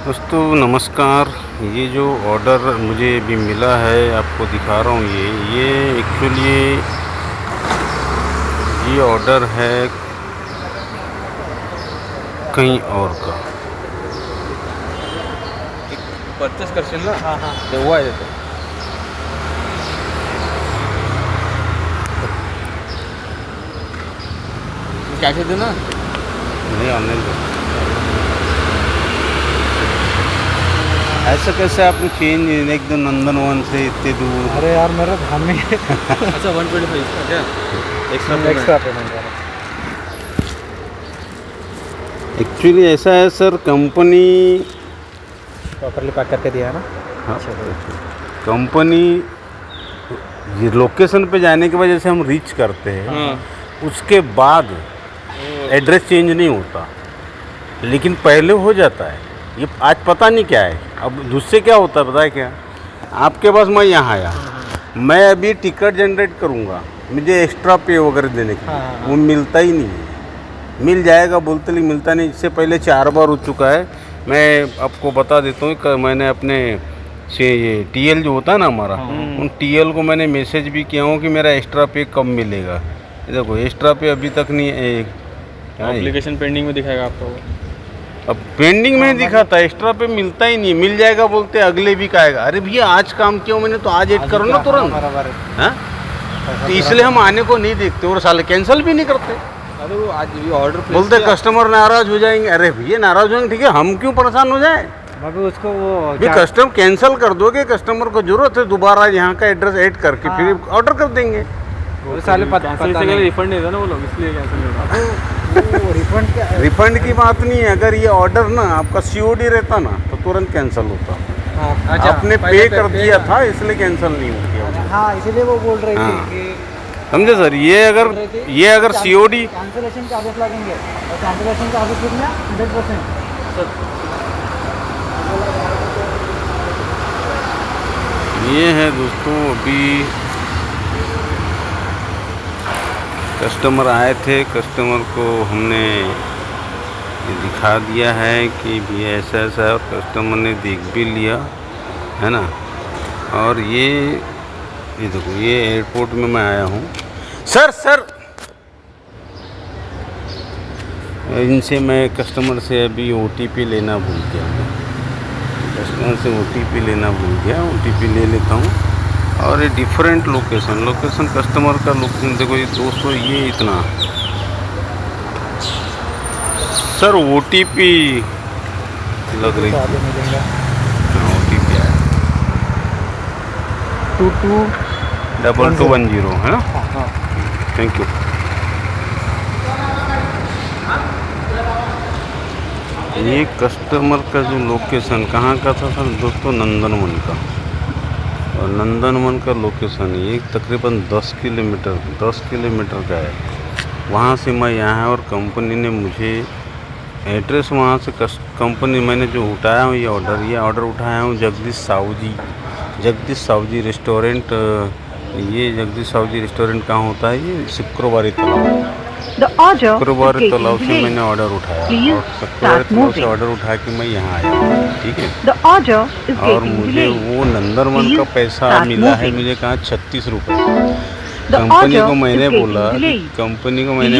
दोस्तों नमस्कार। ये जो ऑर्डर मुझे अभी मिला है आपको दिखा रहा हूँ। ये एक्चुअली ये ऑर्डर है कहीं और का। परचेस करशील ना तेव्हा येतो. कॅश येते ना. नहीं ऑनलाइन ऐसा कैसे आपने चेंज एकदम नंदनवन से इतने दूर। अरे यार मेरा ध्यान नहीं है. अच्छा 125 इसका क्या एक्स्ट्रा एक्स्ट्रा पेमेंट वाला. एक्चुअली ऐसा है सर, कंपनी प्रॉपरली पैक करके दिया है ना. हाँ कंपनी ये लोकेशन पे जाने के बाद जैसे हम रीच करते हैं उसके बाद एड्रेस चेंज नहीं होता, लेकिन पहले हो जाता है। ये आज पता नहीं क्या है। अब दूसरे क्या होता है पता है क्या, आपके पास मैं यहाँ आया, मैं अभी टिकट जनरेट करूँगा, मुझे एक्स्ट्रा पे वगैरह देने के लिए वो मिलता ही नहीं है। मिल जाएगा बोलते लेकिन मिलता नहीं। इससे पहले 4 बार हो चुका है। मैं आपको बता देता हूँ कि मैंने अपने से ये टीएल जो होता है ना हमारा, उन टीएल को मैंने मैसेज भी किया हूँ कि मेरा एक्स्ट्रा पे कब मिलेगा। देखो एक्स्ट्रा पे अभी तक नहीं एप्लीकेशन पेंडिंग में दिखाएगा आपको. अब पेंडिंग में दिखाता है, एक्स्ट्रा पे मिलता ही नहीं। मिल जाएगा बोलते अगले वीक आएगा। अरे भैया आज काम किया मैंने तो आज ऐड करो ना तुरंत। बराबर है. तो इसलिए हम आने को नहीं देखते और साले कैंसिल भी नहीं करते। अरे वो आज ये ऑर्डर बोलते कस्टमर नाराज हो जाएंगे। अरे भैया नाराज हो जाएंगे ठीक है, हम क्यों परेशान हो जाए। अभी उसको वो भी कस्टमर कैंसिल कर दोगे, कस्टमर को जरूरत है दोबारा यहाँ का एड्रेस ऐड करके फिर ऑर्डर कर देंगे। वो साले पता नहीं. रिफंड देता ना वो लोग, इसलिए कैंसिल होता. वो रिफंड क्या है? रिफंड की बात नहीं है। अगर ये ऑर्डर ना आपका सीओडी रहता ना तो तुरंत कैंसिल होता। अच्छा, आपने पे कर दिया था इसलिए कैंसिल नहीं हो गया। हाँ इसीलिए वो बोल रहे थे हाँ। कि समझे सर, ये अगर सीओडी कैंसिलेशन चार्जेस लगेंगे और कैंसिलेशन चार्जेस कितना 100%. ये है दोस्तों। अभी कस्टमर आए थे, कस्टमर को हमने ये दिखा दिया है कि भैया ऐसा ऐसा है और कस्टमर ने देख भी लिया है ना। और ये देखो ये एयरपोर्ट में मैं आया हूँ। सर इनसे मैं कस्टमर से अभी ओटीपी लेना भूल गया हूँ। कस्टमर से ओटीपी लेना भूल गया, ओटीपी ले लेता हूँ। और ये डिफरेंट लोकेशन कस्टमर का लोकेशन देखो। ये दोस्तों ये इतना सर ओटीपी लग रही है। मिलेगा ओटीपी आया 2210 है ना। हाँ. Thank you. ये कस्टमर का जो लोकेशन कहाँ का था सर दोस्तों, नंदनवन का। और नंदनवन का लोकेशन ये तकरीबन 10 किलोमीटर का है। वहाँ से मैं यहाँ है और कंपनी ने मुझे एड्रेस वहाँ से कंपनी मैंने जो उठाया हूँ ये ऑर्डर उठाया हूँ जगदीश साहू जी रेस्टोरेंट। ये जगदीश साहू जी रेस्टोरेंट कहाँ होता है, ये शुक्रवारी तालाब से मैंने ऑर्डर उठाया और शुक्रवारी तालाब से ऑर्डर उठा के मैं यहाँ आया हूँ, ठीक है। और मुझे वो नंदनवन का पैसा मिला है, मुझे कहा 36 रुपये। कंपनी को मैंने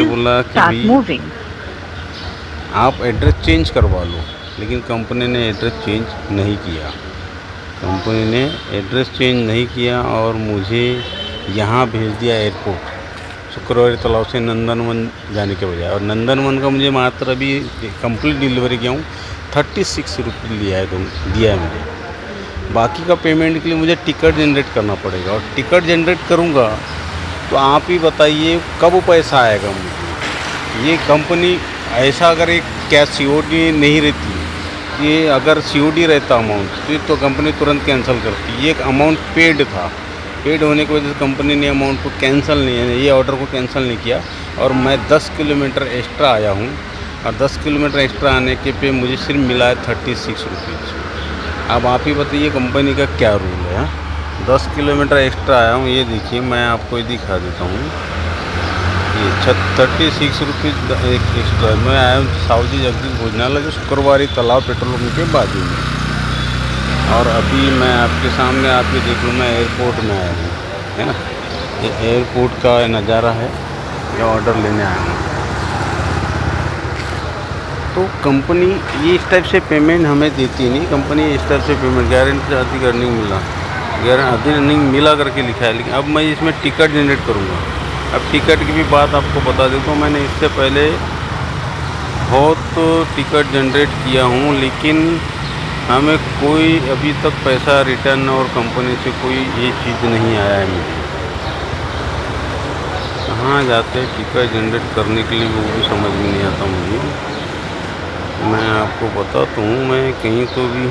बोला कि भाई आप एड्रेस चेंज करवा लो, लेकिन कंपनी ने एड्रेस चेंज नहीं किया। और मुझे यहाँ भेज दिया एयरपोर्ट शुक्रवारी तालाब से नंदनवन जाने के बजाय। और नंदनवन का मुझे मात्र अभी कंप्लीट डिलीवरी किया हूँ 36 रुपये दिया है मुझे। बाकी का पेमेंट के लिए मुझे टिकट जनरेट करना पड़ेगा और टिकट जनरेट करूँगा तो आप ही बताइए कब पैसा आएगा मुझे। ये कंपनी ऐसा अगर एक क्या सीओडी नहीं रहती, ये अगर सीओडी रहता अमाउंट तो कंपनी तुरंत कैंसिल करती। ये एक अमाउंट पेड था, पेड होने की वजह से कंपनी ने अमाउंट को कैंसिल नहीं, ये ऑर्डर को कैंसिल नहीं किया। और मैं 10 किलोमीटर एक्स्ट्रा आया हूँ और 10 किलोमीटर एक्स्ट्रा आने के पे मुझे सिर्फ मिला है 36 रुपीज़। अब आप ही बताइए कंपनी का क्या रूल है। 10 किलोमीटर एक्स्ट्रा आया हूँ, ये देखिए मैं आपको दिखा देता हूँ। ये 36 रुपीज़ एक एक्स्ट्रा। मैं आया हूँ सावजी जगदीश भोजनालय जो शुक्रवारी तालाब पेट्रोल पंप के बाजू में। और अभी मैं आपके सामने आपके देख लूँ, मैं एयरपोर्ट में आया हूँ, है ना। ये एयरपोर्ट का नज़ारा है, ये ऑर्डर लेने आया हूँ। तो कंपनी ये इस टाइप से पेमेंट हमें देती नहीं, कंपनी इस टाइप से पेमेंट गारंटी अधिक अर्निंग मिला, अधिक अर्निंग मिला करके लिखा है। लेकिन अब मैं इसमें टिकट जनरेट करूँगा। अब टिकट की भी बात आपको बता देता हूँ, मैंने इससे पहले बहुत टिकट जनरेट किया हूँ, लेकिन हमें कोई अभी तक पैसा रिटर्न और कंपनी से कोई ये चीज़ नहीं आया है मुझे। कहाँ जाते हैं टिकट जनरेट करने के लिए, वो भी समझ में नहीं आता मुझे। मैं आपको बताता हूँ, मैं कहीं तो भी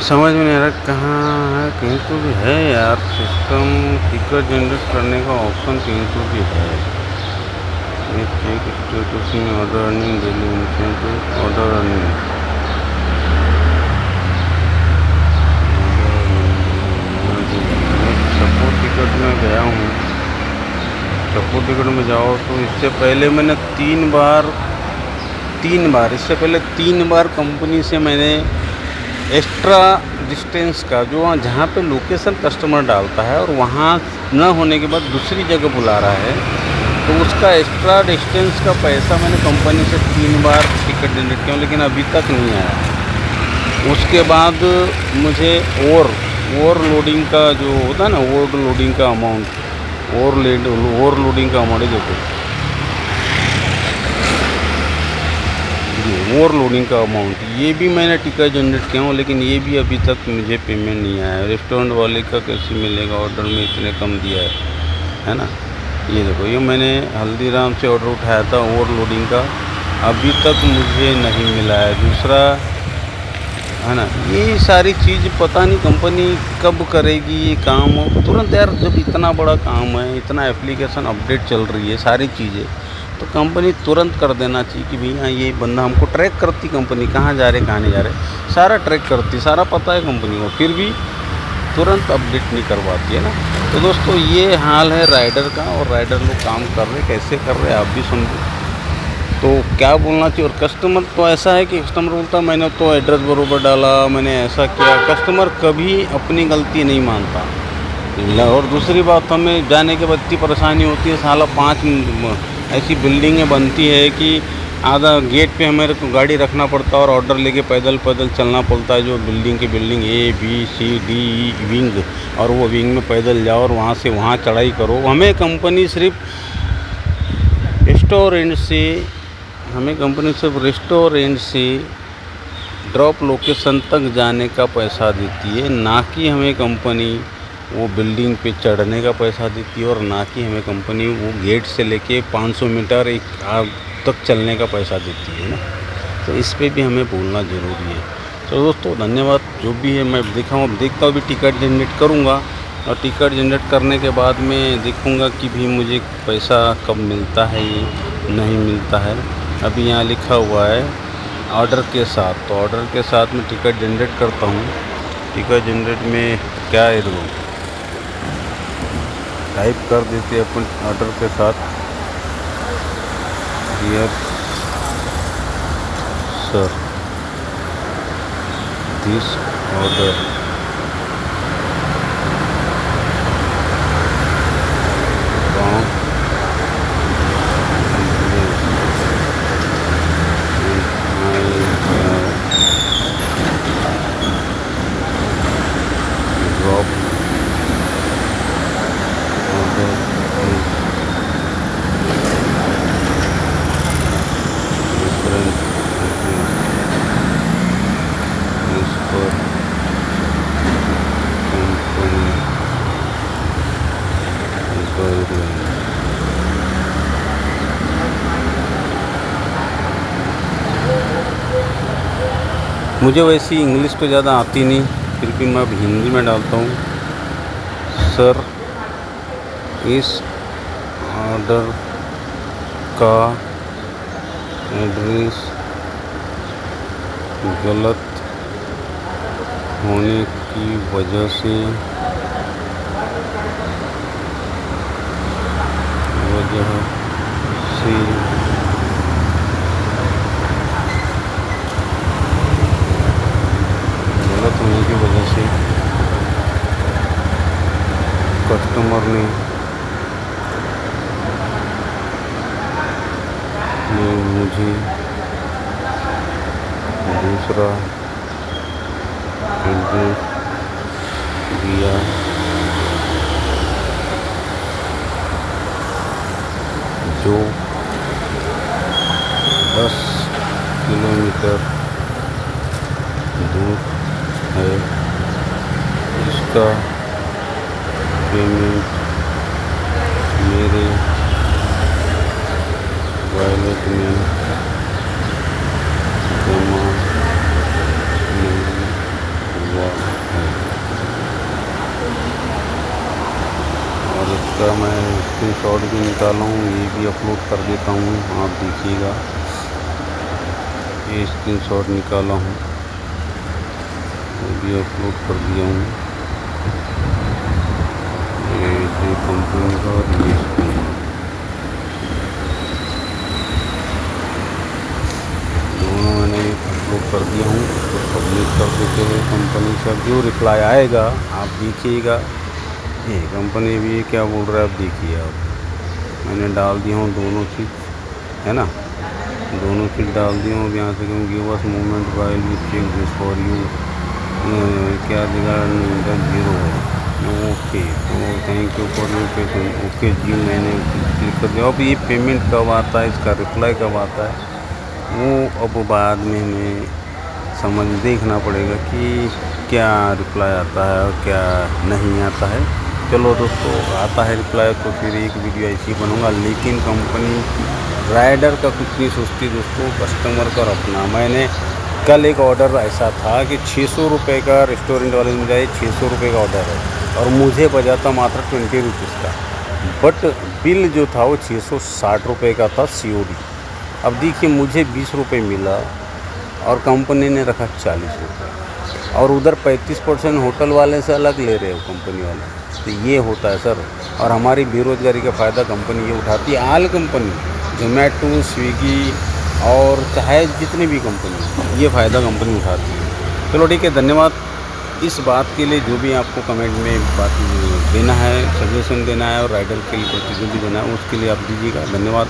समझ में नहीं आ रहा कहाँ है, कहीं तो भी है यार सिस्टम। टिकट जनरेट करने का ऑप्शन कहीं तो भी है। ये चेक स्टेटस में order earning daily incentive, order earning support ticket में गया हूँ। सपोर्ट टिकट में जाओ तो इससे पहले मैंने तीन बार इससे पहले 3 बार कंपनी से मैंने एक्स्ट्रा डिस्टेंस का जो जहाँ पे लोकेशन कस्टमर डालता है और वहाँ न होने के बाद दूसरी जगह बुला रहा है, तो उसका एक्स्ट्रा डिस्टेंस का पैसा मैंने कंपनी से 3 बार टिकट जनरेट किया, लेकिन अभी तक नहीं आया। उसके बाद मुझे ओवरलोडिंग का जो होता है ना, ओवरलोडिंग का अमाउंट देखो, ओवरलोडिंग का अमाउंट, ये भी मैंने टिकट जनरेट किया हूँ, लेकिन ये भी अभी तक मुझे पेमेंट नहीं आया। रेस्टोरेंट वाले का कैसे मिलेगा, ऑर्डर में इतने कम दिया है ना। ये देखो, ये मैंने हल्दीराम से ऑर्डर उठाया था ओवरलोडिंग का, अभी तक मुझे नहीं मिला है। दूसरा है ना, ये सारी चीज़ पता नहीं कंपनी कब करेगी ये काम तुरंत यार। जब इतना बड़ा काम है, इतना एप्लीकेशन अपडेट चल रही है, सारी चीज़ें, तो कंपनी तुरंत कर देना चाहिए कि भैया ये बंदा हमको ट्रैक करती, कंपनी कहाँ जा रहे कहाँ नहीं जा रहे, सारा ट्रैक करती, सारा पता है कंपनी को, फिर भी तुरंत अपडेट नहीं करवाती है ना। तो दोस्तों ये हाल है राइडर का, और राइडर लोग काम कर रहे, कैसे कर रहे आप भी समझो। तो क्या बोलना चाहिए। और कस्टमर तो ऐसा है कि कस्टमर बोलता मैंने तो एड्रेस बरोबर डाला, मैंने ऐसा किया। कस्टमर कभी अपनी गलती नहीं मानता। और दूसरी बात, हमें जाने के बाद इतनी परेशानी होती है, साला 5 ऐसी बिल्डिंगें बनती है कि आधा गेट पे हमें गाड़ी रखना पड़ता है और ऑर्डर लेके पैदल चलना पड़ता है। जो building A B C D E wing, और वो विंग में पैदल जाओ और वहाँ से वहाँ चढ़ाई करो। हमें कंपनी सिर्फ रेस्टोरेंट से ड्रॉप लोकेशन तक जाने का पैसा देती है, ना कि हमें कंपनी वो बिल्डिंग पे चढ़ने का पैसा देती है, और ना कि हमें कंपनी वो गेट से लेके 500 मीटर तक चलने का पैसा देती है ना। तो इस पे भी हमें बोलना ज़रूरी है। तो दोस्तों धन्यवाद। जो भी है मैं देखता हूँ अभी टिकट जनरेट करूँगा, और टिकट जनरेट करने के बाद में देखूँगा कि भी मुझे पैसा कब मिलता है, ये नहीं मिलता है। अभी यहाँ लिखा हुआ है ऑर्डर के साथ, तो ऑर्डर के साथ में टिकट जनरेट करता हूँ। टिकट जनरेट में क्या है, टाइप कर देते अपन ऑर्डर के साथ, डियर सर दिस ऑर्डर मुझे वैसी इंग्लिश तो ज़्यादा आती नहीं, फिर भी मैं अब हिंदी में डालता हूँ। सर इस ऑर्डर का एड्रेस गलत होने की वजह से कस्टमर ने मुझे दूसरा एड्रेस दिया जो 10 किलोमीटर दूर है। इसका पेमेंट मेरे वॉलेट में जमा नहीं हुआ है और इसका मैं स्क्रीनशॉट भी निकाला हूँ, ये भी अपलोड कर देता हूँ। आप देखिएगा, ये स्क्रीनशॉट निकाला हूँ, वो भी अपलोड कर दिया हूँ। ये कंपनी का दोनों मैंने अपलोड कर दिया हूँ, तो सबमिट कर देते हैं। कंपनी से जो रिप्लाई आएगा आप देखिएगा। ये कंपनी भी क्या बोल रहा है आप देखिए। आप मैंने डाल दिया हूँ दोनों चीज़, है ना, दोनों चीज़ डाल दिया हूँ। यहाँ से give us moment while we check this for you, क्या देगा, 0 है। ओके, तो thank you for your patience. Okay जी, मैंने क्लिक कर दिया। अब ये पेमेंट कब आता है, इसका रिप्लाई कब आता है, वो अब बाद में हमें समझ देखना पड़ेगा कि क्या रिप्लाई आता है और क्या नहीं आता है। चलो दोस्तों, आता है रिप्लाई तो फिर एक वीडियो ऐसी बनाऊंगा। लेकिन कंपनी राइडर का कुछ नहीं सोचती दोस्तों, कस्टमर का अपना। मैंने कल एक ऑर्डर ऐसा था कि 600 रुपये का, रेस्टोरेंट वाले में जाए 600 रुपये का ऑर्डर है और मुझे बजा था मात्र 20 रुपीज़ का, बट बिल जो था वो 660 रुपये का था COD। अब देखिए, मुझे 20 रुपये मिला और कंपनी ने रखा 40 रुपये, और उधर 35% होटल वाले से अलग ले रहे हो कंपनी वाले। तो ये होता है सर, और हमारी बेरोज़गारी का फ़ायदा कंपनी ये उठाती है। आल कंपनी, जोमेटो, स्विगी और चाहे जितनी भी कंपनी, ये फ़ायदा कंपनी उठाती है। चलो ठीक है, धन्यवाद इस बात के लिए। जो भी आपको कमेंट में बात देना है, सजेशन देना है और राइडर के लिए प्रतिनिधि देना है, उसके लिए आप दीजिएगा। धन्यवाद।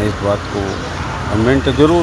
इस बात को कमेंट ज़रूर